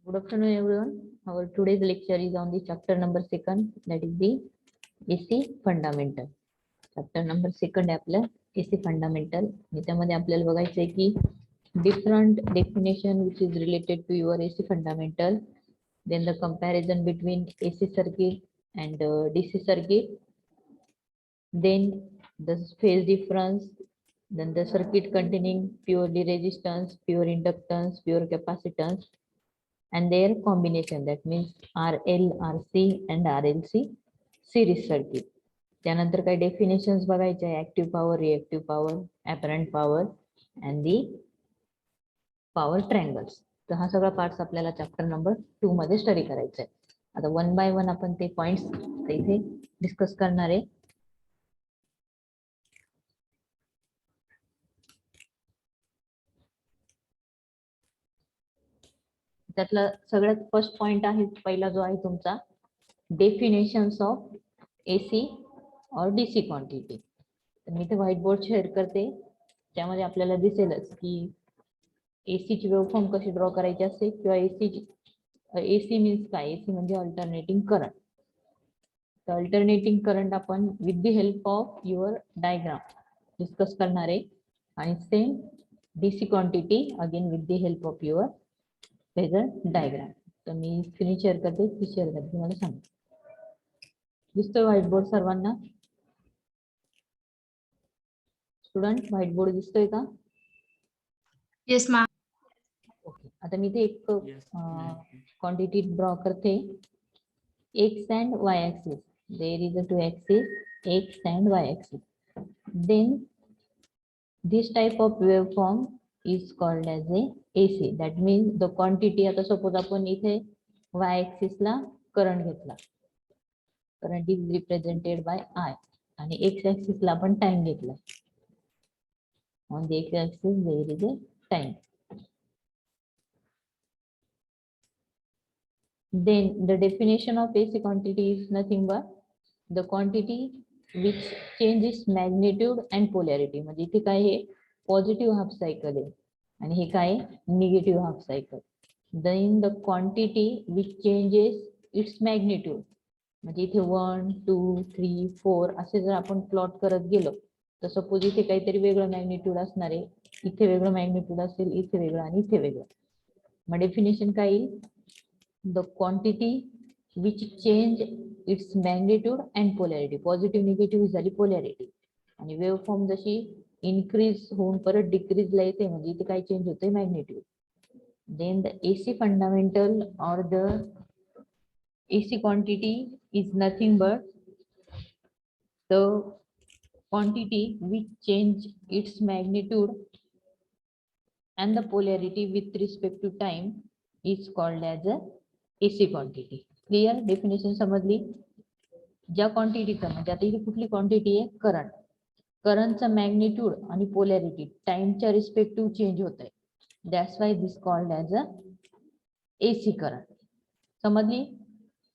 Good afternoon, everyone. Our today's lecture is on the chapter number 2, that is the AC fundamental. Chapter number 2 आहे आपलं AC fundamental. त्यामध्ये आपल्याला बघायचं आहे की different definition which is related to your AC fundamental, then the comparison between AC circuit and DC circuit, then the phase difference, then the circuit containing purely resistance, pure inductance, pure capacitance, and their combination, that means RL, RC and RLC series circuit. त्यानंतर काही definitions बघायचे आहे, active power, reactive power, apparent power and the power triangles. तर हा सगळा parts आपल्याला chapter number 2 मध्ये study करायचा आहे. आता वन बाय वन आपण ते पॉइंट्स इथे डिस्कस करणार आहे. त्यातला सगळ्यात फर्स्ट पॉइंट आहे, पहिला जो आहे तुमचा डेफिनेशन्स ऑफ एसी और डीसी क्वांटिटी. तर मी ते व्हाईट बोर्ड शेअर करते, त्यामध्ये आपल्याला दिसेलच की एसी ची वेव्हफॉर्म कशी ड्रॉ करायची असते किंवा एसी मीन्स काय. एसी म्हणजे अल्टरनेटिंग करंट. तर अल्टरनेटिंग करंट आपण with the help of your diagram discuss करणार आहे, आणि same DC quantity again with the help of your phasor diagram. तर मी स्क्रीन शेअर करते, ती शेअर करते, तुम्हाला सांगते. दिसतोय व्हाईट बोर्ड सर्वांना? स्टुडंट, व्हाईट बोर्ड दिसतोय का? Yes ma'am. ओके. आता मी ते एक क्वांटिटी ड्रॉ करते, X and Y axis. There is a two axis X and Y axis. Then this type of waveform is called as a AC. That means the quantity, आता suppose आपण इथे y axis ला current घेतला, current is represented by I, आणि x axis ला आपण time घेतला. On the x axis there is a time. Then the definition of AC quantity is nothing but the quantity which changes magnitude and polarity. म्हणजे इथे काय आहे, positive half cycle आहे, आणि हे काय negative half cycle. Then the quantity which changes its magnitude. म्हणजे इथे 1 2 3 4 असे जर आपण प्लॉट करत गेलो, तर सपोज इथे काहीतरी वेगळं मॅग्निट्यूड असणार आहे, इथे वेगळं मॅग्निट्यूड असेल, इथे वेगळं आणि इथे वेगळं. मग डेफिनेशन काय येईल, the quantity which change its magnitude and polarity. Positive negative झाली पोलॅरिटी, आणि वेव्हफॉर्म जशी इन्क्रीज होऊन परत डिक्रीजला येते, म्हणजे इथे काय चेंज होते, magnitude. Then the AC fundamental और the AC quantity is nothing but the quantity which change its magnitude and the polarity with respect to time is called as a AC quantity. Clear? Definition समजली? ज्या क्वांटिटीचं, म्हणजे आता इथे कुठली quantity आहे, current. करंटचा magnitude आणि पोलॅरिटी टाइमच्या रिस्पेक्टिव्ह चेंज होत आहे. That's why this called as a AC current. समजली?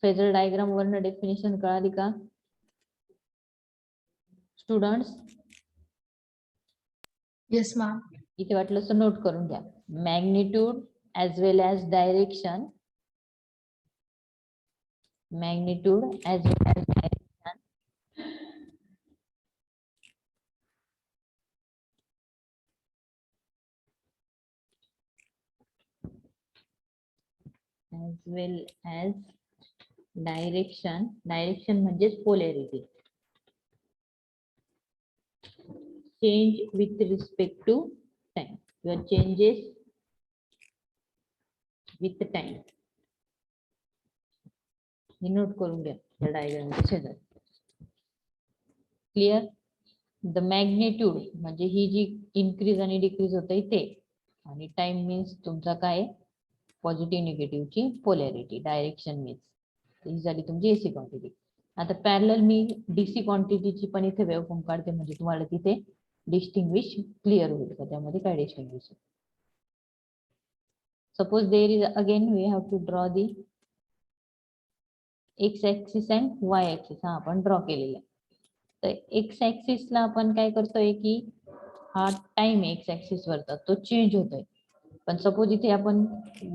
फेजर डायग्राम वरनं डेफिनेशन कळाली का स्टुडंट्स? Yes ma'am. इथे वाटलं तर नोट करून घ्या. Magnitude as well as direction, magnitude as well as direction, as well as direction. Direction म्हणजेच polarity. Change with respect to time. Your changes with time. हे नोट करून घ्या या डायग्रामच्या शेजारी. क्लिअर? द मॅग्निट्यूड म्हणजे ही जी इन्क्रीज आणि डिक्रीज होते ते, आणि टाइम मीन्स तुमचा काय, पॉझिटिव्ह निगेटिव्हची पोलॅरिटी, डायरेक्शन मीन्स. ही झाली तुमची एसी क्वांटिटी. आता पॅरलल मी डीसी क्वांटिटीची पण इथे वेव्हफॉर्म काढते, म्हणजे तुम्हाला तिथे डिस्टिंग्विश क्लिअर होईल का त्यामध्ये काय distinguish. Suppose there is again we have to draw the X axis and Y axis. हा आपण ड्रॉ केलेला आहे. तर एक्स ऍक्सिसला आपण काय करतोय की हा टाइम एक्स ऍक्सिस वरचा तो चेंज होतोय, पण सपोज इथे आपण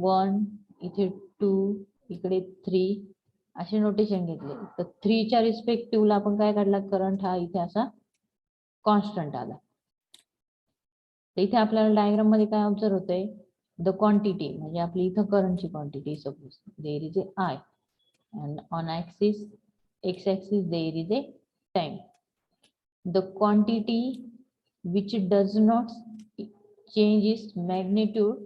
1 इथे 2 इकडे 3 असे नोटेशन घेतले. तर 3 च्या रिस्पेक्टिव्हला आपण काय काढला, करंट हा इथे असा कॉन्स्टंट आला. तर इथे आपल्याला डायग्राम मध्ये काय ऑब्झर्व होतंय, द क्वांटिटी म्हणजे आपली इथं करंटची quantity suppose there is a I and on axis x axis there is a time. The quantity which does not change its magnitude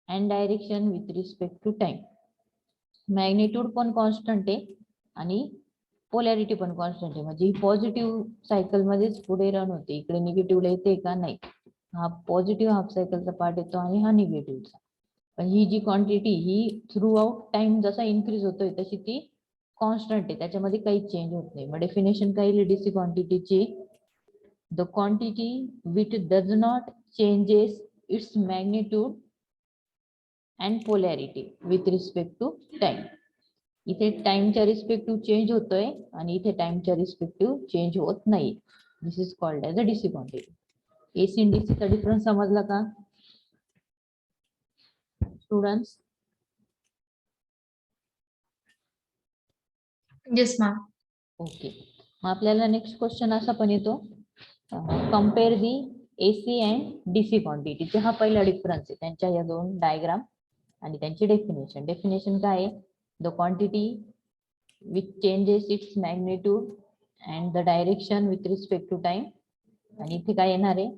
and direction with respect to time. Magnitude पण constant आहे आणि polarity पण constant आहे. म्हणजे ही positive cycle मध्येच पुढे run होते. इकडे निगेटिव्हला येते का, नाही. हा पॉझिटिव्ह हाफ सायकलचा पार्ट येतो आणि हा निगेटिव्हचा. पण ही जी क्वांटिटी ही थ्रू आउट टाइम जसा इन्क्रीज होतोय तशी ती कॉन्स्टंट आहे, त्याच्यामध्ये काही चेंज होत नाही. मग डेफिनेशन काय लिहिली डीसी क्वांटिटीची, the quantity which does not changes its magnitude and polarity with respect to time. इथे टाइमच्या रिस्पेक्टिव्ह चेंज होतोय आणि इथे टाइमच्या रिस्पेक्टिव्ह चेंज होत नाही. This is called as a DC quantity. AC आणि डीसीचा डिफरन्स समजला का स्टुडंट्स? Yes, ma'am. ओके. मग आपल्याला नेक्स्ट क्वेश्चन असा पण येतो, compare the AC and DC क्वांटिटीचे. हा पहिला डिफरन्स आहे त्यांच्या या दोन डायग्राम आणि त्यांची डेफिनेशन. डेफिनेशन काय आहे, the quantity which changes its magnitude and the direction with respect to time. आणि इथे काय येणार आहे,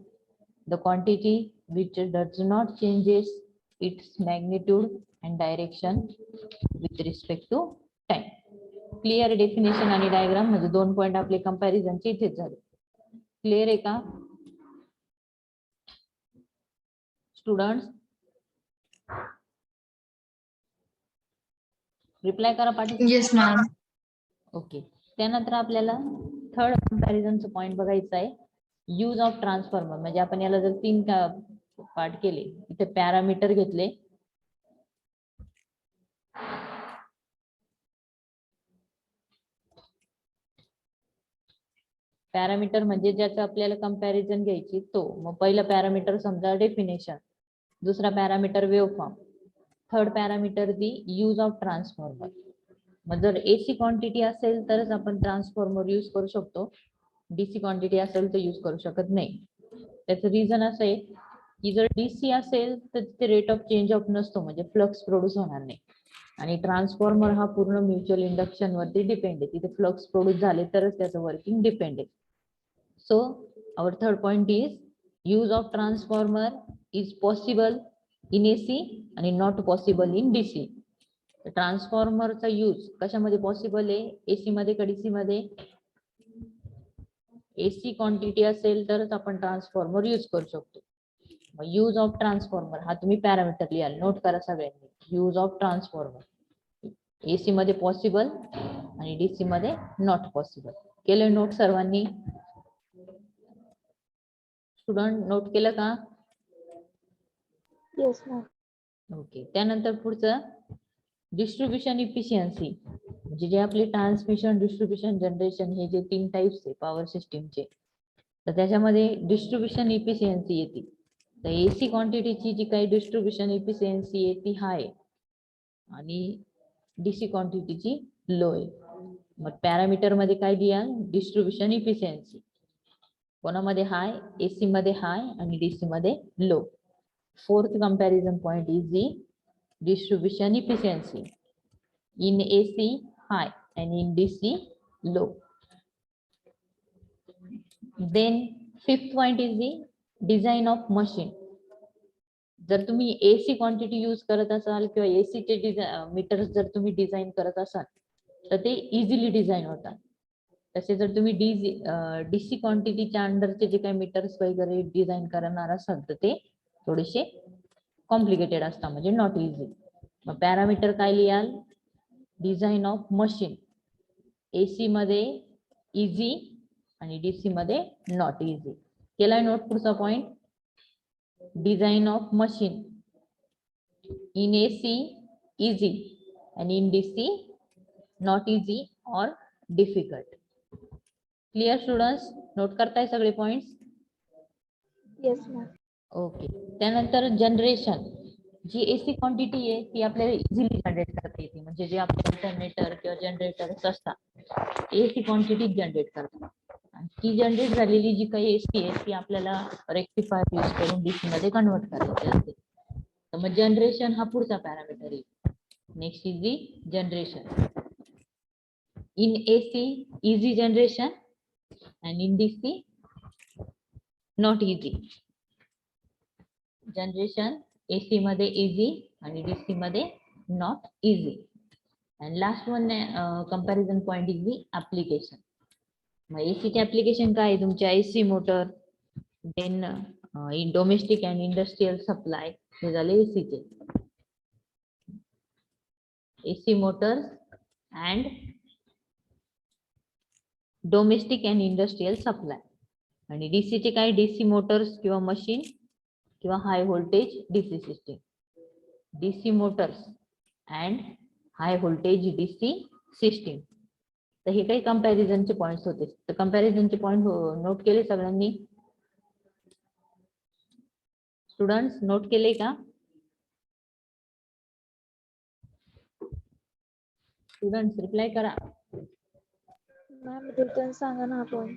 the quantity which does not changes its magnitude and direction with respect to time. Clear definition आणि diagram म्हणजे 2 point आपले कंपॅरिझनचे इथेच झाले. क्लिअर आहे का स्टुडंट्स? रिप्लाय करा पाठी. Yes, ma'am. ओके. त्यानंतर आपल्याला थर्ड कंपॅरिझनचं पॉइंट बघायचं आहे, यूज ऑफ ट्रान्सफॉर्मर. म्हणजे आपण याला जर 3 पार्ट केले, इथे पॅरामीटर घेतले, पॅरामीटर म्हणजे ज्याचं आपल्याला कंपॅरिझन घ्यायची तो. मग पहिलं पॅरामीटर समजा डेफिनेशन, दुसरा parameter waveform, third parameter the use of transformer. मग जर एसी क्वांटिटी असेल तरच आपण ट्रान्सफॉर्मर यूज करू शकतो, डीसी क्वांटिटी असेल तर यूज करू शकत नाही. त्याचं रिझन असं आहे की जर डीसी असेल तर तिथे रेट ऑफ चेंज ऑफ नसतो, म्हणजे फ्लक्स प्रोड्यूस होणार नाही. आणि ट्रान्सफॉर्मर हा पूर्ण म्युच्युअल इंडक्शन वरती डिपेंड आहे, तिथे फ्लक्स प्रोड्यूस झाले तरच त्याचं वर्किंग डिपेंड आहे. So our third point is use of transformer is possible in AC आणि not possible in DC. ट्रान्सफॉर्मरचा यूज कशामध्ये पॉसिबल आहे, एसी मध्ये का डीसी मध्ये? एसी क्वांटिटी असेल तरच आपण ट्रान्सफॉर्मर यूज करू शकतो. मग यूज ऑफ ट्रान्सफॉर्मर हा तुम्ही पॅरामीटर लिहाल, नोट करा सगळ्यांनी. यूज ऑफ ट्रान्सफॉर्मर एसी मध्ये पॉसिबल आणि डीसी मध्ये नॉट पॉसिबल. केलं नोट सर्वांनी? स्टुडंट नोट केलं का? Yes ma'am. ओके. त्यानंतर पुढचं डिस्ट्रीब्युशन इफिशियन्सी, म्हणजे जे आपले ट्रान्समिशन, डिस्ट्रीब्युशन, जनरेशन हे जे 3 टाइप्स आहे पॉवर सिस्टीमचे, तर त्याच्यामध्ये डिस्ट्रीब्युशन इफिशियन्सी येते. तर एसी क्वांटिटीची जी काही डिस्ट्रीब्युशन इफिशियन्सी आहे ती हाय आणि डीसी क्वांटिटीची लो आहे. मग पॅरामीटर मध्ये काय दिया, डिस्ट्रीब्युशन इफिशियन्सी कोणामध्ये हाय, एसी मध्ये हाय आणि डीसी मध्ये low. Fourth comparison point is the distribution efficiency in AC high and in DC low. Then fifth point is the design of machine. जर तुम्ही AC क्वांटिटी यूज करत असाल किंवा AC चे मीटर्स जर तुम्ही डिझाईन करत असाल तर ते इझिली डिझाईन होतात. तसे जर तुम्ही डीसी क्वांटिटीच्या अंडरचे जे काही मीटर्स वगैरे डिझाईन करणार असाल तर ते थोडेसे कॉम्प्लिकेटेड असतात, म्हणजे नॉट इझी. मग पॅरामीटर काय लिहाल, डिझाईन ऑफ मशीन. एसी मध्ये इझी आणि डीसी मध्ये नॉट इझी. केलाय नोट पुढचा point, design of machine in AC easy आणि इन डीसी नॉट इझी और डिफिकल्ट. Clear students? नोट करताय सगळे पॉइंट्स? Yes ma'am. ओके. त्यानंतर जनरेशन. जी एसी क्वांटिटी आहे ती आपल्याला इझिली जनरेट करता येते, म्हणजे जे आपले अल्टरनेटर किंवा जनरेटर्स असतात एसी क्वांटिटी जनरेट करतात. आणि ती जनरेट झालेली जी काही एसी आहे ती आपल्याला रेक्टिफायर यूज करून डीसी मध्ये कन्वर्ट करायची असते. तर मग जनरेशन हा पुढचा पॅरामीटर आहे. Next is the generation. In AC easy generation and in DC not easy. Generation AC मध्ये easy आणि DC मध्ये not easy. And last one comparison point is the application. मग AC चे application काय आहे तुमच्या AC motor, then in domestic and industrial supply हे झाले AC चे. AC motors and domestic and industrial supply. आणि DC चे काय, DC मोटर्स किंवा मशीन किंवा high voltage DC system. DC Motors and high voltage DC system. तर हे काही कंपॅरिझनचे पॉइंट्स होते. तर कंपॅरिझनचे पॉइंट नोट केले सगळ्यांनी? स्टुडंट्स नोट केले का? स्टुडंट्स रिप्लाय करा. मॅम रिटर्न सांगा ना आपण.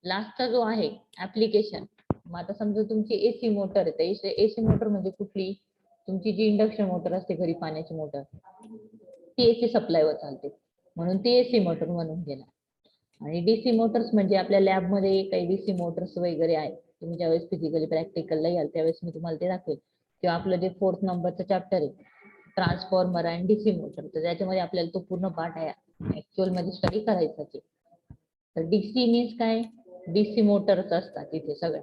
लास्टचा जो आहे ऍप्लिकेशन. मग आता समजा तुमची एसी मोटर आहे, तर एसी मोटर म्हणजे कुठली, तुमची जी इंडक्शन मोटर असते घरी पाण्याची मोटर ती एसी सप्लायवर चालते म्हणून ती एसी मोटर म्हणून घेणार. आणि डीसी मोटर्स म्हणजे आपल्या लॅबमध्ये काही डीसी मोटर्स वगैरे आहेत. तुम्ही ज्यावेळेस फिजिकली प्रॅक्टिकलला याल त्यावेळेस मी तुम्हाला ते दाखवेल. किंवा आपलं जे 4th नंबरचं चॅप्टर आहे ट्रान्सफॉर्मर अँड डीसी मोटर, तर त्याच्यामध्ये आपल्याला तो पूर्ण पार्ट आहे ऍक्च्युअल मध्ये स्टडी करायचा आहे. तर डीसी मीन्स काय, डीसी मोटर्स असतात तिथे सगळ्या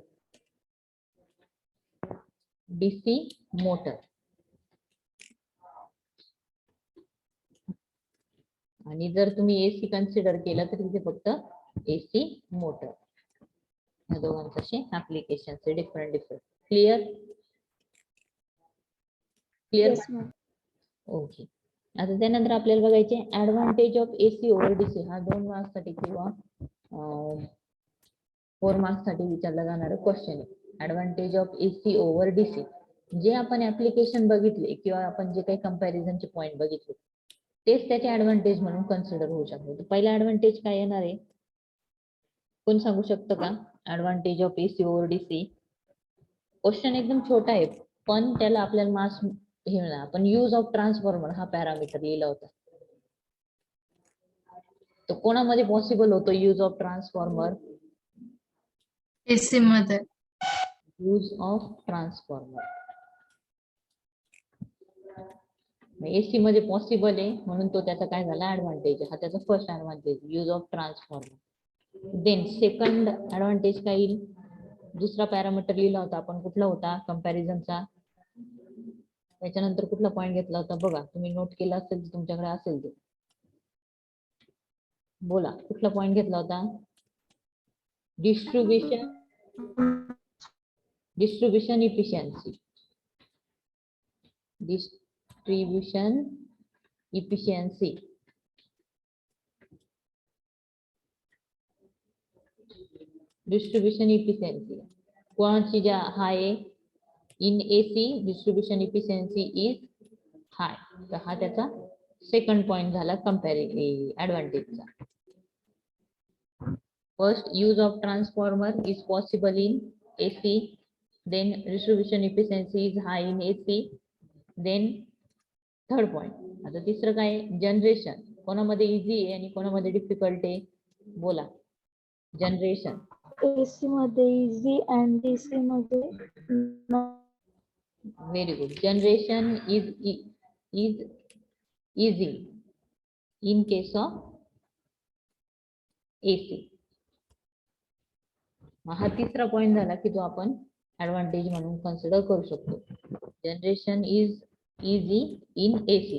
डीसी मोटर. आणि जर तुम्ही एसी कन्सिडर केलं तर तिथे फक्त एसी मोटर. या दोघांचे application different. Clear? Clear? Yes ma'am. Okay. आता त्यानंतर आपल्याला बघायचे advantage of AC over DC. हा 2 मार्क्स साठी किंवा 4 मार्क्स साठी विचारला जाणारा क्वेश्चन आहे. Advantage of AC over DC. जे आपण ऍप्लिकेशन बघितले किंवा आपण जे काही कंपॅरिझनचे पॉइंट बघितले तेच त्याचे ऍडव्हान्टेज म्हणून कन्सिडर होऊ शकतो. तर पहिला ऍडव्हान्टेज काय येणार आहे, कोण सांगू शकतो का? Advantage of AC over DC. Question एकदम छोटा आहे पण त्याला आपल्याला मार्क्स हे मिळणार. आपण यूज ऑफ ट्रान्सफॉर्मर हा पॅरामीटर लिहिला होता. तर कोणामध्ये पॉसिबल होतो यूज ऑफ ट्रान्सफॉर्मर? एसी मध्ये. यूज ऑफ ट्रान्सफॉर्मर एसी मध्ये पॉसिबल आहे म्हणून तो त्याचा काय झाला ऍडव्हान्टेज. हा त्याचा first advantage use of transformer. Then second advantage काय येईल, दुसरा पॅरामीटर लिहिला होता आपण, कुठला होता कंपॅरिझनचा. त्याच्यानंतर कुठला पॉइंट घेतला होता बघा, तुम्ही नोट केला असेल तुमच्याकडे असेल ते बोला. कुठला पॉइंट घेतला होता? Distribution efficiency. Distribution efficiency. Distribution efficiency कोणाची ज्या high in AC distribution efficiency is high. तर हा त्याचा सेकंड पॉइंट झाला ऍडव्हान्टेजचा. First, use of transformer is possible in AC. Then distribution efficiency is high in AC. Then third point. आता तिसरं काय, जनरेशन कोणामध्ये इझी आहे आणि कोणामध्ये डिफिकल्ट आहे बोला. जनरेशन एसी मध्ये इझी अँड डीसी मध्ये very good. Generation is easy in case of AC. हा तिसरा पॉइंट झाला की तो आपण ऍडव्हान्टेज म्हणून कन्सिडर करू शकतो. Generation is easy in AC.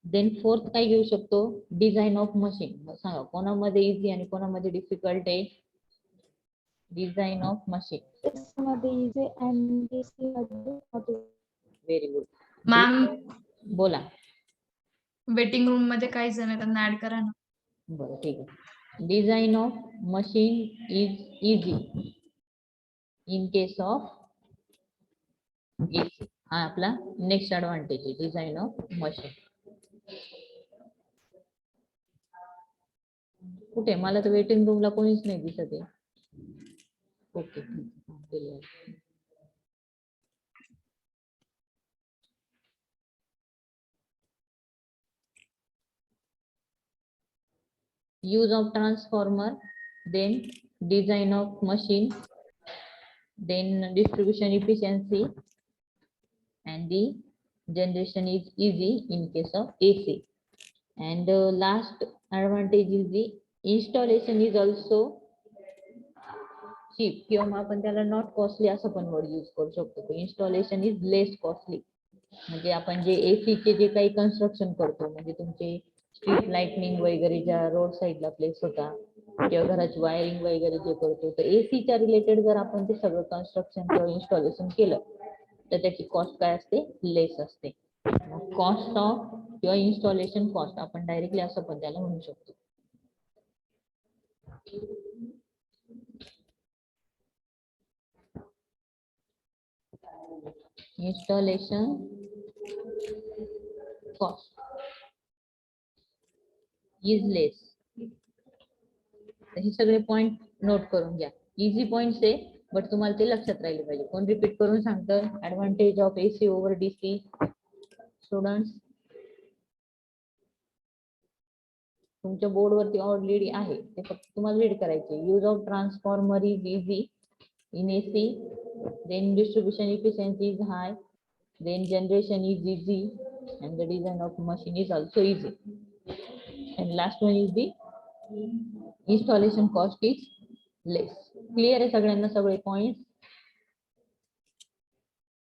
Then fourth काय घेऊ शकतो, डिझाईन ऑफ मशीन. सांगा कोणामध्ये इझी आणि कोणामध्ये डिफिकल्ट आहे? Design of machine. एसी मध्ये इझी अँड डीसी मध्ये. Very good. मॅम बोला. वेटिंग रूम मध्ये काही जण आहेत, त्यांना ऍड करा ना. बरं ठीक आहे. Design of machine is easy in case of AC. हा आपला नेक्स्ट ऍडव्हान्टेज आहे डिझाईन ऑफ मशीन. कुठे मला तर वेटिंग रूमला कोणीच नाही दिसत आहे. Okay use of transformer, then design of machine, then distribution efficiency, and the generation is easy in case of AC. And last advantage is the installation is also cheap, किंवा मग आपण त्याला नॉट कॉस्टली असं पण word use करू शकतो. Installation is less costly. म्हणजे आपण जे एसी चे जे काही कन्स्ट्रक्शन करतो, म्हणजे तुमचे स्ट्रीट लाइटनिंग वगैरे ज्या रोड साईडला प्लेस होता किंवा घराची वायरिंग वगैरे जे करतो, तर एसीच्या रिलेटेड जर आपण ते सगळं कन्स्ट्रक्शन किंवा इन्स्टॉलेशन केलं तर त्याची कॉस्ट काय असते, लेस असते. कॉस्ट ऑफ किंवा इन्स्टॉलेशन कॉस्ट आपण डायरेक्टली असं पण त्याला म्हणू शकतो. इन्स्टॉलेशन कॉस्ट इज लेस. हे सगळे पॉइंट नोट करून घ्या. इझी पॉइंट्स आहे, बट तुम्हाला ते लक्षात राहिले पाहिजे. कोण रिपीट करून सांगतं advantage of AC over DC? Students, तुमच्या बोर्ड वरती ऑलरेडी आहे, ते फक्त तुम्हाला रीड करायचे. Use of transformer is easy in AC, then distribution efficiency is high, then generation is easy, and the design of machine is also easy. And last one is the installation cost is less. Clear आहे सगळ्यांना सगळे points?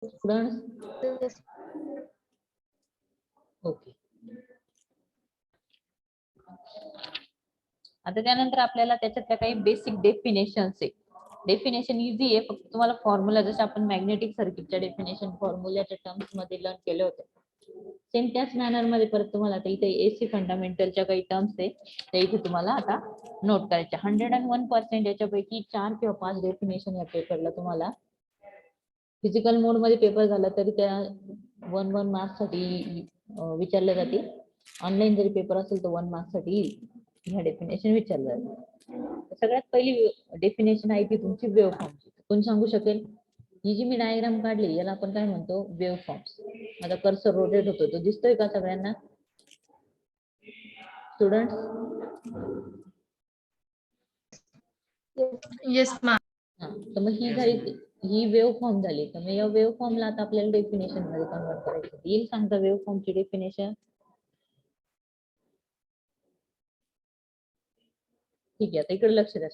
Students okay. आता त्यानंतर आपल्याला त्याच्यातल्या काही basic definitions आहे. Definition easy आहे, फक्त तुम्हाला फॉर्म्युला जसे आपण मॅग्नेटिक सर्किटच्या डेफिनेशन फॉर्म्युल्याच्या टर्म्स मध्ये लर्न केले होते, सेम त्याच मॅनर मध्ये परत तुम्हाला आता इथे एसी फंडामेंटलच्या काही टर्म्स आहे त्या इथे तुम्हाला आता नोट करायच्या. 101% याच्यापैकी 4 किंवा 5 डेफिनेशन या पेपरला तुम्हाला फिजिकल मोड मध्ये पेपर झाला तरी त्या 1 मार्क्स साठी विचारले जातील. ऑनलाईन जरी पेपर असेल तर 1 मार्क्स साठी ह्या डेफिनेशन विचारलं जातं. सगळ्यात पहिली डेफिनेशन आहे ती तुमची वेव्ह फॉर्मची. कोण सांगू शकेल? ही जी मी डायग्राम काढली याला आपण काय म्हणतो? Wave forms. आता कर्सर रोटेट होतो, तो दिसतोय का सगळ्यांना? Students yes ma'am. हा, तर मग ही झाली, ही वेव्ह फॉर्म झाली. तर मग या वेव्ह फॉर्मला आता आपल्याला डेफिनेशन मध्ये कन्वर्ट करायचं. येईल सांगता वेव्ह फॉर्मची डेफिनेशन? ठीक आहे, आता इकडे लक्ष द्या.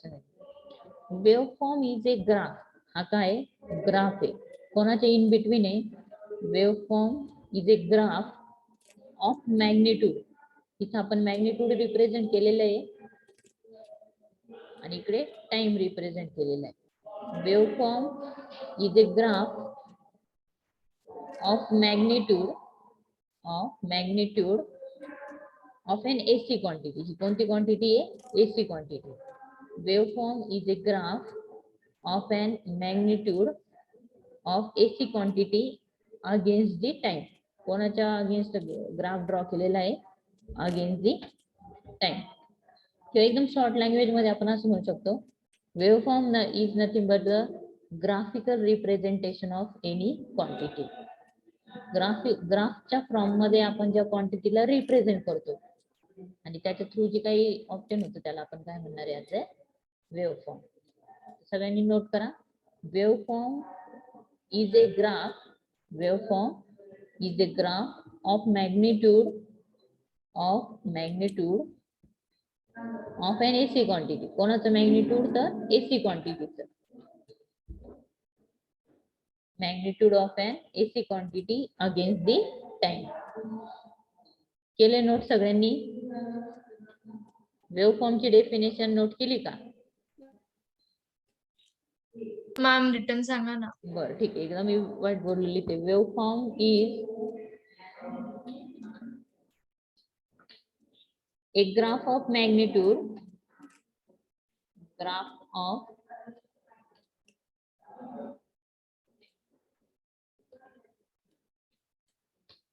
Wave form is a graph. हा काय ग्राफ आहे, कोणाच्या इन बिटवीन आहे? Wave form is a graph of magnitude. इथं आपण मॅग्निट्यूड रिप्रेझेंट केलेलं आहे आणि इकडे टाइम रिप्रेझेंट केलेला आहे. Wave form is a graph of magnitude of an AC quantity. ही कोणती क्वांटिटी आहे? AC quantity. Waveform is a graph of an magnitude of AC quantity against the time. कोणाच्या against graph draw केलेला आहे? Against the time. किंवा एकदम short language मध्ये आपण असं म्हणू शकतो, waveform is nothing but the graphical representation of any quantity. ग्राफच्या फॉर्म मध्ये आपण ज्या क्वांटिटीला रिप्रेझेंट करतो आणि त्याच्या थ्रू जे काही ऑप्शन होतं त्याला आपण काय म्हणणार आहे? याचे वेव्हफॉर्म. सगळ्यांनी नोट करा. Waveform is a graph. Waveform is a graph of magnitude of an AC quantity. कोणाचं मॅग्निट्यूड? तर एसी क्वांटिटीचं. Magnitude of an AC quantity against the time. केले नोट सगळ्यांनी? वेव्हफॉर्मची डेफिनेशन नोट केली का? मॅम रिटर्न सांगा ना. बरं ठीक आहे, एकदा मी व्हाईट बोर्ड लिहिते. Waveform is a graph of magnitude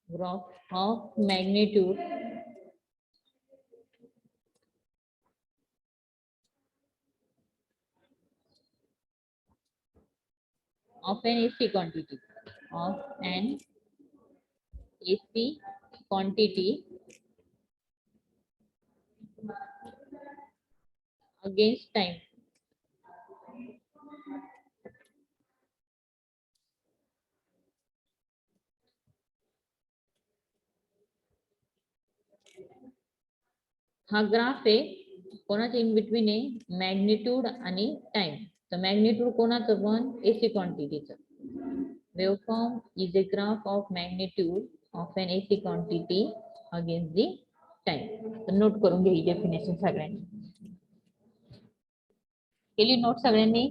graph of magnitude of an AC quantity against time. हा ग्राफ आहे कोणाच्या इन बिटवीन आहे मॅग्निट्यूड आणि टाइम. तर मॅग्निट्यूड कोणाचं पण एसी क्वांटिटीचं. Waveform is a graph of magnitude of an AC quantity against the time. तर नोट करून घ्या ही डेफिनेशन सगळ्यांनी. केली नोट सगळ्यांनी?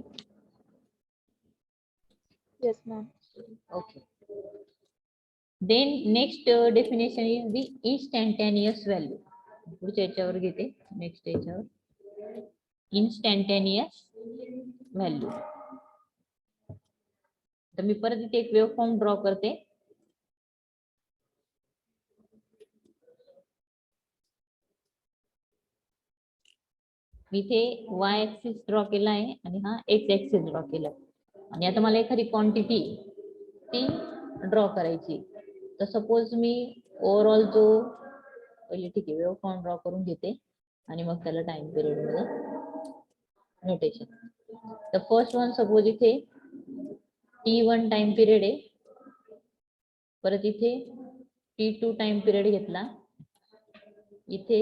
Yes, ma'am. Okay. Then next definition is the instantaneous value. पुढच्या याच्यावर घेते नेक्स्ट याच्यावर instantaneous value. तर मी परत इथे एक वेव फॉर्म ड्रॉ करते. इथे y ऍक्सिस ड्रॉ केला आहे आणि हा x ऍक्सिस ड्रॉ केला आहे. आणि आता मला एखादी क्वांटिटी ती ड्रॉ करायची. तर सपोज मी ओव्हरऑल जो पहिले ठीक आहे वेव फॉर्म ड्रॉ करून घेते आणि मग त्याला टाइम पिरियड मध्ये नोटेशन. तर फर्स्ट वन सपोज इथे T1 टाइम पिरियड आहे. परत इथे T2 टाइम पिरियड घेतला. इथे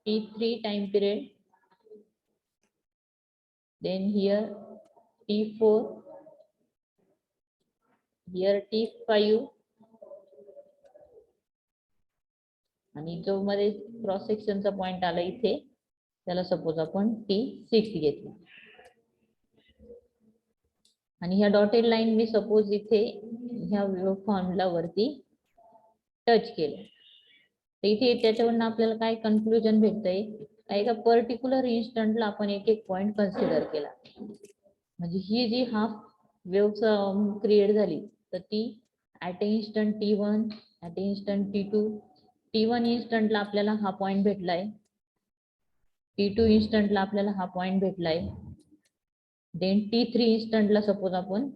T3 time period. Then here T4, here T5 आणि जो मध्ये क्रॉस सेक्शनचा पॉइंट आला इथे त्याला सपोज आपण T6 घेतला. आणि ह्या डॉटेड लाईन मी सपोज इथे ह्या वेव फॉर्मला वरती टच केलं. तर इथे त्याच्यावरून आपल्याला काय कन्क्लुजन भेटतंय, एका पर्टिक्युलर इन्स्टंटला आपण एक एक पॉइंट कन्सिडर केला. म्हणजे ही जी हाफ वेव्ह क्रिएट झाली तर ती at instant T1, at instant T2. T1 इन्स्टंटला आपल्याला हा पॉइंट भेटलाय. T2 इन्स्टंटला आपल्याला हा पॉइंट भेटलाय. देन T3 इन्स्टंटला सपोज आपण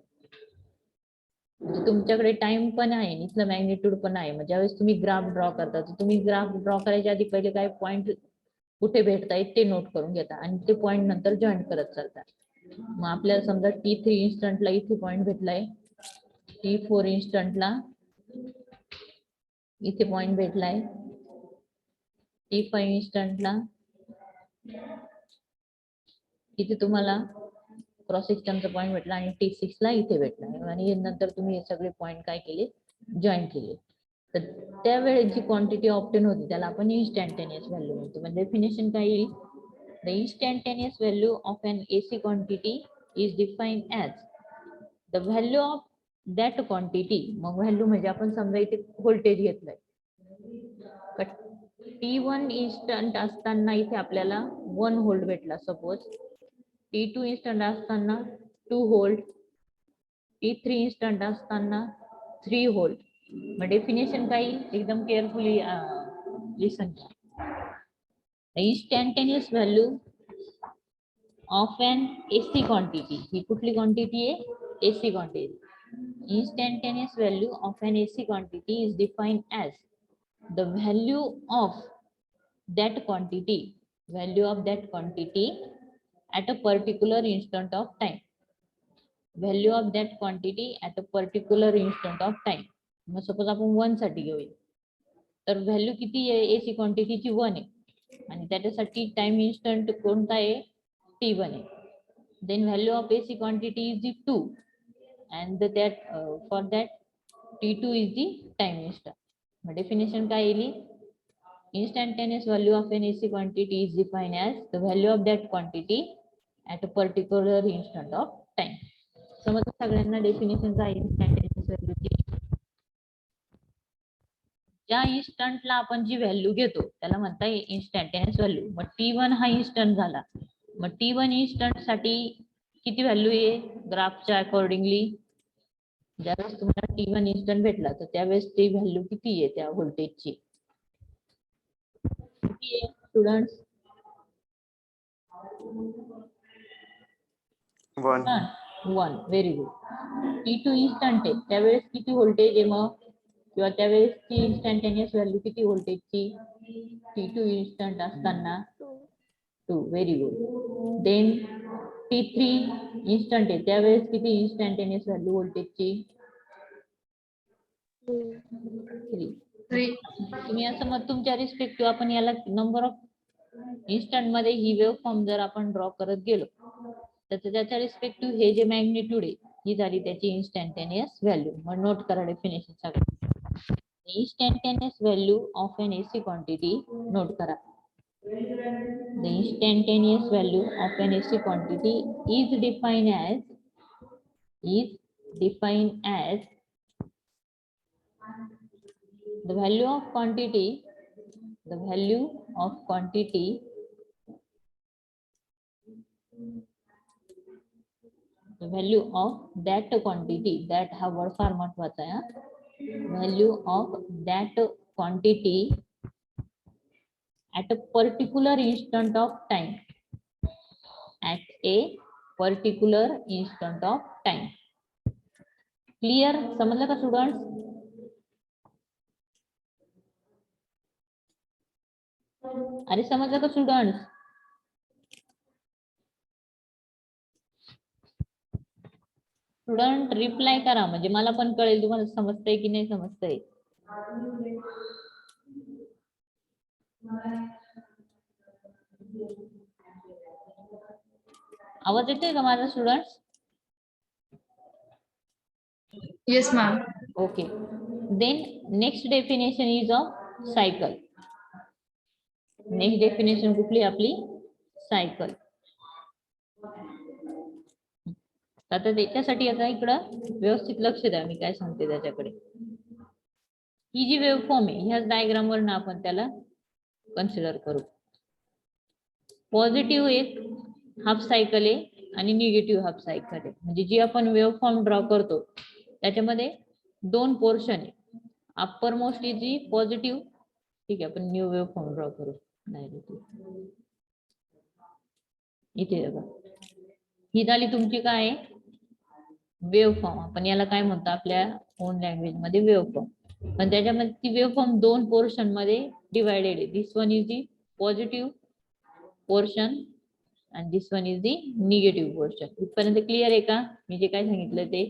म्हणजे तुमच्याकडे टाइम पण आहे आणि इथलं मॅग्निट्यूड पण आहे. म्हणजे ज्यावेळेस तुम्ही ग्राफ ड्रॉ करता तर तुम्ही ग्राफ ड्रॉ करायच्या आधी पहिले काय पॉइंट कुठे भेटतायत ते नोट करून घेता आणि ते पॉइंट नंतर जॉईन करत चालतात. मग आपल्याला समजा T3 इन्स्टंटला इथे पॉइंट भेटलाय. T4 इन्स्टंटला इथे पॉइंट भेटलाय. T5 इन्स्टंटला इथे तुम्हाला क्रॉस सेक्शनचा पॉइंट भेटला आणि T6 ला इथे भेटला आणि नंतर तुम्ही हे सगळे पॉइंट काय केले जॉईन केले. तर त्यावेळेस जी क्वांटिटी ऑब्टेन होती त्याला आपण इन्स्टंटेनियस व्हॅल्यू म्हणतो. म्हणजे डेफिनेशन काय येईल, the instantaneous value of an AC quantity is defined as the value of that quantity. मग व्हॅल्यू म्हणजे आपण समजा इथे व्होल्टेज घेतलंय. T1 इन्स्टंट असताना इथे आपल्याला 1 व्होल्ट भेटला सपोज. T2 इन्स्टंट असताना 2 व्होल्ट. T3 इन्स्टंट असताना 3 व्होल्ट. मग डेफिनेशन काय एकदम केअरफुली लिसन करा. Instantaneous value of an AC quantity. ही कुठली क्वांटिटी आहे, AC quantity. Instantaneous value of an AC quantity is defined as the value of that quantity at a particular instant of time. Value of that quantity at a particular instant of time. मग suppose आपण 1 साठी घेऊया तर value किती आहे AC क्वांटिटीची 1 आहे आणि त्याच्यासाठी टाइम इन्स्टंट कोणता आहे T1 आहे. Then value of AC quantity is 2 and that for that T2 is the time instant. Definition काय येईल, instantaneous value of an AC quantity is defined as the value of that quantity at a particular instant of time. समजतं सगळ्यांना definition काय instantaneous value ची. ज्या इन्स्टंटला आपण जी value घेतो त्याला म्हणता instantaneous व्हॅल्यू. मग T1 हा इन्स्टंट झाला. मग T1 इन्स्टंट साठी किती व्हॅल्यू आहे ग्राफच्या अकॉर्डिंगली ज्यावेळेस तुम्हाला T1 इन्स्टंट भेटला तर त्यावेळेस ती व्हॅल्यू किती आहे त्या व्होल्टेजची? किती आहे students? 1. 1. Very good. T2 instant आहे त्यावेळेस किती व्होल्टेज आहे मग? किंवा त्यावेळेस ती इन्स्टंटेनियस व्हॅल्यू किती व्होल्टेजची? T2 इन्स्टंट असताना 2. Very good. Then T3 instant आहे त्यावेळेस किती इन्स्टंटेनियस व्हॅल्यू व्होल्टेजची? 3. 3. तुम्ही असं मग तुमच्या रिस्पेक्टिव्ह आपण याला नंबर ऑफ इन्स्टंट मध्ये ही वेव्ह फॉर्म जर आपण ड्रॉ करत गेलो तर त्याच्या रिस्पेक्टिव्ह हे जे मॅग्निट्यूड आहे ही झाली त्याची इन्स्टंटेनियस व्हॅल्यू. मग नोट करा डेफिनेशन सगळं. Instantaneous value of an AC quantity note करा. The instantaneous value of an AC quantity is defined as the value of quantity that quantity, that हा word फार महत्वाचा आहे. Value of that quantity at a particular instant of time. At a particular instant of time. Clear? समजलं का students? अरे समजलं का students? Student reply करा म्हणजे मला पण कळेल तुम्हाला समजतंय की नाही समजतंय. आवाज येतोय का माझा students? Yes, ma'am. Okay. Then next definition is of cycle. Next definition कुठली आपली? सायकल. आता त्याच्यासाठी आता इकडं व्यवस्थित लक्ष द्या मी काय सांगते त्याच्याकडे. ही जी वेव्ह फॉर्म आहे ह्याच डायग्राम वरून आपण त्याला कन्सिडर करू. पॉझिटिव्ह एक हाफ सायकल आहे आणि निगेटिव्ह हाफ सायकल आहे. म्हणजे जी आपण वेव्ह फॉर्म ड्रॉ करतो त्याच्यामध्ये दोन पोर्शन आहे. Upper most is G positive. ठीक आहे आपण न्यू वेव्ह फॉर्म ड्रॉ करू. इथे बघा ही झाली तुमची काय वेव्ह फॉर्म. आपण याला काय म्हणतो आपल्या ओन लँग्वेज मध्ये वेव्ह फॉर्म. पण त्याच्यामध्ये ती वेव्ह फॉर्म दोन पोर्शन मध्ये डिवायडेड आहे. This one is the positive portion आणि this one is the negative portion. इथपर्यंत क्लिअर आहे का मी जे काय सांगितलं ते?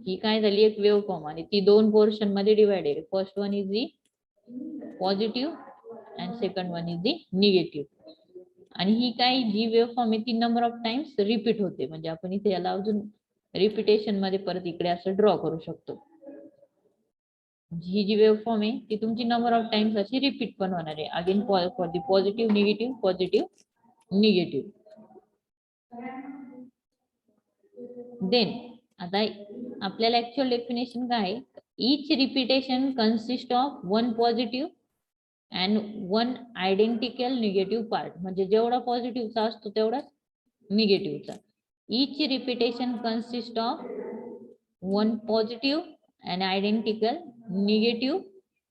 ही काय झाली एक वेव्ह फॉर्म आणि ती दोन पोर्शन मध्ये डिवायडेड आहे. First one is the positive and second one is the negative. आणि ही काय जी वेव्ह फॉर्म आहे ती नंबर ऑफ टाइम्स रिपीट होते. म्हणजे आपण इथे याला अजून रिपिटेशन मध्ये परत इकडे असं ड्रॉ करू शकतो. ही जी वेव्ह फॉर्म आहे ती तुमची नंबर ऑफ टाइम्स अशी रिपीट पण होणार आहे. Again for the positive negative positive negative. Then आता आपल्याला ऍक्च्युअल डेफिनेशन काय आहे? Each repetition consist of one positive and one identical negative part. म्हणजे जेवढा पॉझिटिव्हचा असतो तेवढाच निगेटिव्हचा. Each repetition consist of one positive and identical negative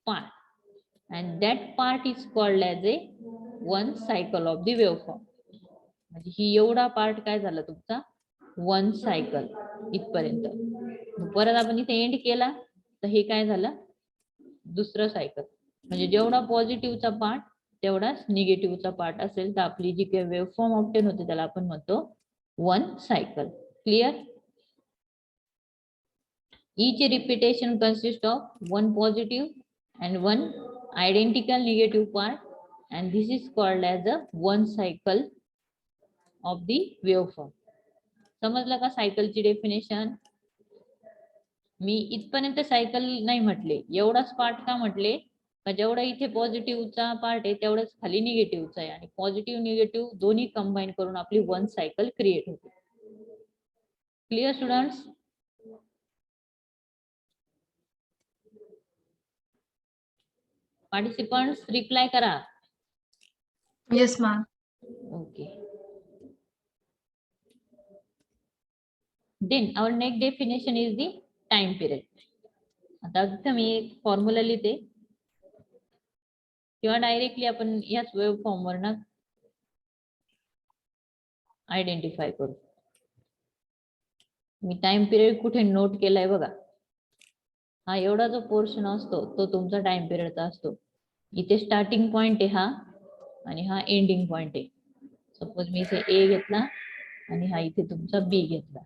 part and that part is called as a one cycle of the wave form. म्हणजे ही एवढा part काय झाला तुमचा वन सायकल इथपर्यंत. परत आपण इथे एंड केला तर हे काय झालं दुसरं सायकल. म्हणजे जेवढा पॉझिटिव्हचा पार्ट तेवढाच निगेटिव्हचा पार्ट असेल तर आपली जी काही वेव्ह फॉर्म ऑब्टेन होते त्याला आपण म्हणतो one cycle. Clear? Each repetition consists of one positive and one identical negative part and this is called as a one cycle of the waveform. समजलं का सायकलची डेफिनेशन? मी इथपर्यंत सायकल नाही म्हटले. एवढाच पार्ट का म्हटले का जेवढा इथे पॉझिटिव्हचा पार्ट आहे तेवढाच खाली निगेटिव्हचा आहे आणि पॉझिटिव्ह निगेटिव्ह दोन्ही कंबाईन करून आपली वन सायकल क्रिएट होते. Clear students? पार्टिसिपंट्स रिप्लाय करा. Yes, ma'am. Okay. Then our next definition is the time period. आता इथं मी एक फॉर्म्युला लिहिते किंवा डायरेक्टली आपण याच वेव्ह फॉर्म वर ना आयडेंटिफाय करू. मी टाइम पिरियड कुठे नोट केलाय बघा. हा एवढा जो पोर्शन असतो तो तुमचा टाइम पिरियडचा असतो. इथे स्टार्टिंग पॉइंट आहे हा आणि हा एंडिंग पॉइंट आहे. सपोज मी इथे ए घेतला आणि हा इथे तुमचा बी घेतला.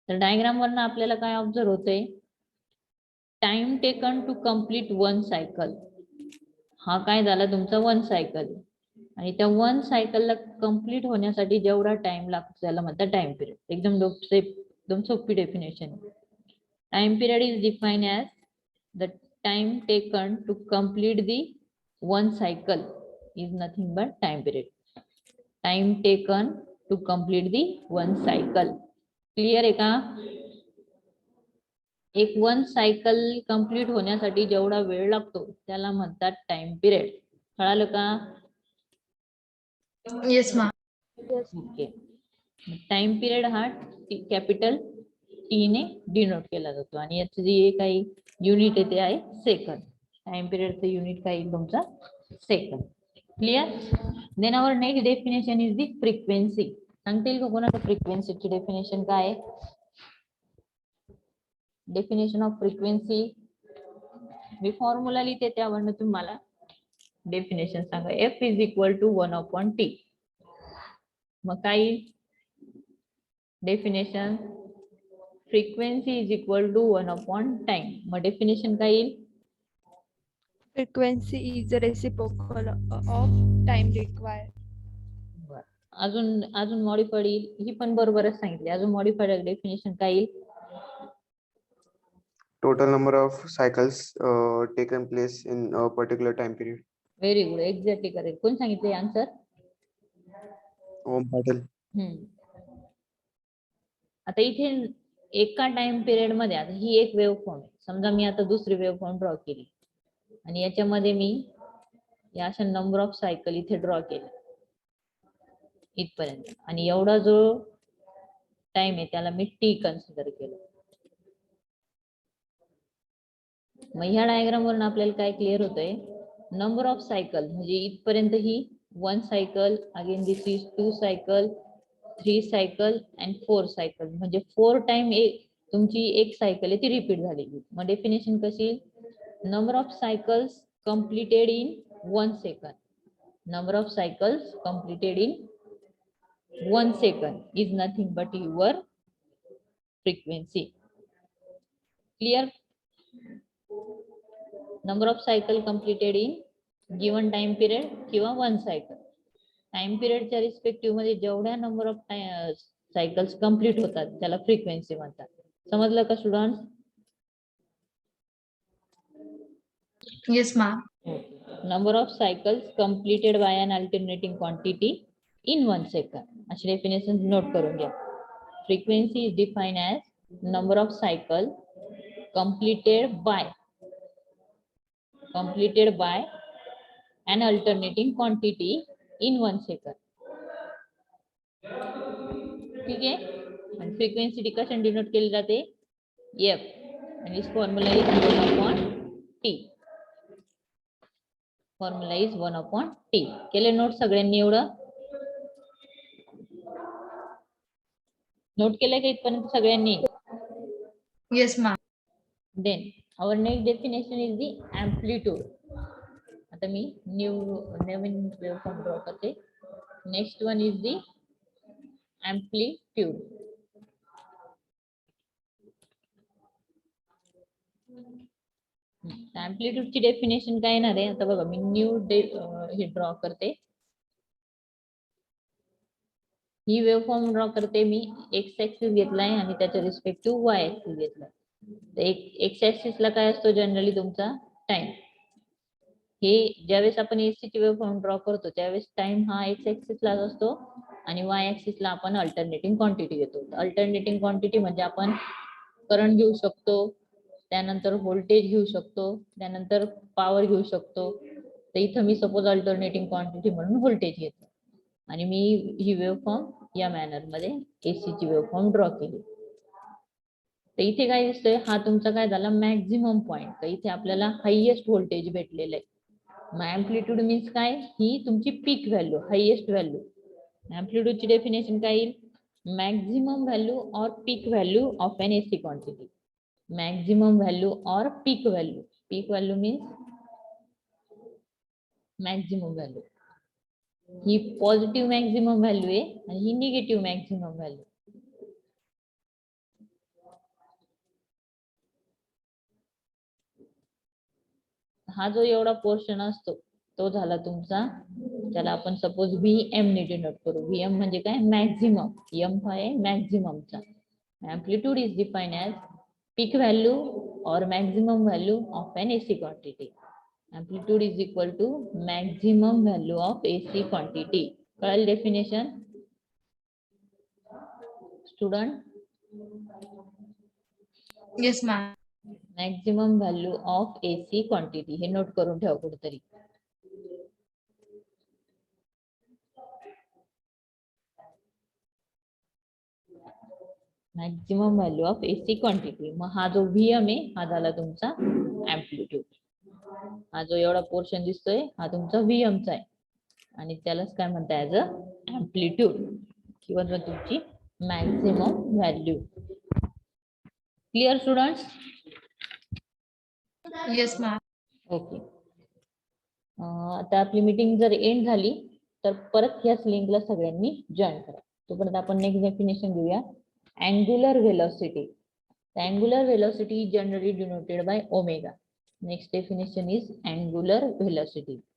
तर डायग्राम वरनं आपल्याला काय ऑब्झर्व होतंय, time taken to complete one cycle. हा काय झाला तुमचा वन सायकल आणि त्या वन सायकलला कम्प्लीट होण्यासाठी जेवढा टाइम लागतो त्याला म्हणतात टाइम पिरियड. एकदम सोपी definition. Time period is defined as the time taken to complete the one cycle is nothing but time period. Time taken to complete the one cycle. Clear आहे का? एक वन सायकल कंप्लीट होण्यासाठी जेवढा वेळ लागतो त्याला म्हणतात टाइम पिरियड. कळालं का? Yes ma'am. Yes. Okay. Time period हा कॅपिटल टी ने डिनोट केला जातो आणि याचं जे काही युनिट आहे ते आहे सेकंद. टाइम पिरियडचं युनिट काय आहे तुमचा second. Clear? Then our next definition is the frequency. सांगता येईल का कोणाला फ्रिक्वेन्सीची डेफिनेशन काय आहे? डेफिनेशन ऑफ फ्रिक्वेन्सी मी फॉर्म्युला लिहिते त्यावरनं तुम्हाला डेफिनेशन सांगा. F is equal to 1/t. मग काय definition? Frequency is equal to 1/टाइम. मग डेफिनेशन काय येईल? Frequency is the reciprocal of time required. अजून मॉडिफाईड येईल. ही पण बरोबरच सांगितली. अजून मॉडिफाईड डेफिनेशन काय येईल? Total number of cycles taken place in a particular time period. Very good. Exactly correct. कोण सांगितले आन्सर? Om Patel. आता इथे एका टाइम पिरियड मध्ये आता ही एक वेव्ह फॉर्म आहे. समजा मी आता दुसरी वेव्ह फॉर्म ड्रॉ केली आणि याच्यामध्ये मी या अशा नंबर ऑफ सायकल इथे ड्रॉ केले इथपर्यंत आणि एवढा जो टाइम आहे त्याला मी टी कन्सिडर केलं. मग ह्या डायग्राम वरून आपल्याला काय क्लिअर होतंय, नंबर ऑफ सायकल म्हणजे इथपर्यंत ही one cycle, again this is two cycle, 3 cycle and 4 cycle. म्हणजे 4 टाइम तुमची एक सायकल आहे ती रिपीट झालेली. मग डेफिनेशन कशी? Number of cycles completed in 1 second. Number of cycles completed in 1 second is nothing but your frequency. Clear? Number of cycle completed in given time period किंवा 1 cycle. Time पिरियडच्या respective मध्ये जेवढ्या number of cycles complete होतात त्याला frequency म्हणतात. समजलं का student? Yes ma'am. Number of cycles completed by an alternating quantity in 1 second. अशी definition note करून घ्या. Frequency is defined as number of cycle completed by an alternating quantity in 1 second. ठीक आहे. आणि फ्रिक्वेन्सी कशाने डिनोट केली जाते? F. आणि formula is 1/t. Formula is 1/t. केले नोट सगळ्यांनी? एवढं नोट केलंय का इथपर्यंत सगळ्यांनी? Yes ma'am. Then our next definition is the amplitude. आता मी नवीन वेव्ह फॉर्म ड्रॉ करते. Next one is the amplitude. एम्प्लिट्यूडची डेफिनेशन काय येणार आहे? आता बघा मी हे ड्रॉ करते. ही वेव्ह फॉर्म ड्रॉ करते मी. एक्स ऍक्सिस घेतलाय आणि त्याच्या रिस्पेक्टिव्ह वाय ऍक्सिस घेतलाय. तर एक्स ऍक्सिसला काय असतो जनरली तुमचा टाइम. हे ज्यावेळेस आपण एसीची वेव्ह फॉर्म ड्रॉ करतो त्यावेळेस टाइम हा एक्स ऍक्सिसलाच असतो आणि वाय ऍक्सिसला आपण अल्टरनेटिंग क्वांटिटी घेतो. अल्टरनेटिंग क्वांटिटी म्हणजे आपण करंट घेऊ शकतो, त्यानंतर व्होल्टेज घेऊ शकतो, त्यानंतर पॉवर घेऊ शकतो. तर इथं मी सपोज अल्टरनेटिंग क्वांटिटी म्हणून व्होल्टेज घेतो आणि मी ही वेव्ह फॉर्म या मॅनर मध्ये एसीची वेव्हफॉर्म ड्रॉ केली. तर इथे काय दिसतोय, हा तुमचा काय झाला मॅक्झिमम पॉइंट. तर इथे आपल्याला हायएस्ट व्होल्टेज भेटलेलं आहे. मग अँप्लिट्यूड मीन्स काय, ही तुमची पीक व्हॅल्यू, हायएस्ट व्हॅल्यू. अँप्लिट्यूडची डेफिनेशन काय येईल, maximum value or peak value of an AC quantity. Maximum value or peak value. Peak value means maximum value. He positive maximum value आहे आणि ही negative maximum value. हा जो एवढा portion असतो तो झाला तुमचा, त्याला आपण सपोज VM ने डिनोट करू. VM म्हणजे काय, मॅक्झिमम. M काय आहे, मॅक्झिममचा. Amplitude is defined as peak value or maximum value of an AC quantity. Amplitude is equal to maximum value of AC quantity. कळलं definition student? Yes ma'am. Maximum value of AC quantity हे note करून ठेवा कुठेतरी. Maximum value of AC quantity. मग हा जो VM आहे हा झाला तुमचा अँप्लिट्यूड. हा जो एवढा पोर्शन दिसतोय हा तुमचा VM चा आहे आणि त्यालाच काय म्हणताय, ऍज अ अँप्लिट्यूड किंवा तुमची maximum value. Clear students? Yes ma'am. Okay. आता आपली मीटिंग जर एंड झाली तर परत ह्याच लिंकला सगळ्यांनी जॉईन करा. तोपर्यंत आपण नेक्स्ट डेफिनेशन घेऊया. Angular velocity. Angular velocity generally denoted by omega. Next definition is angular velocity.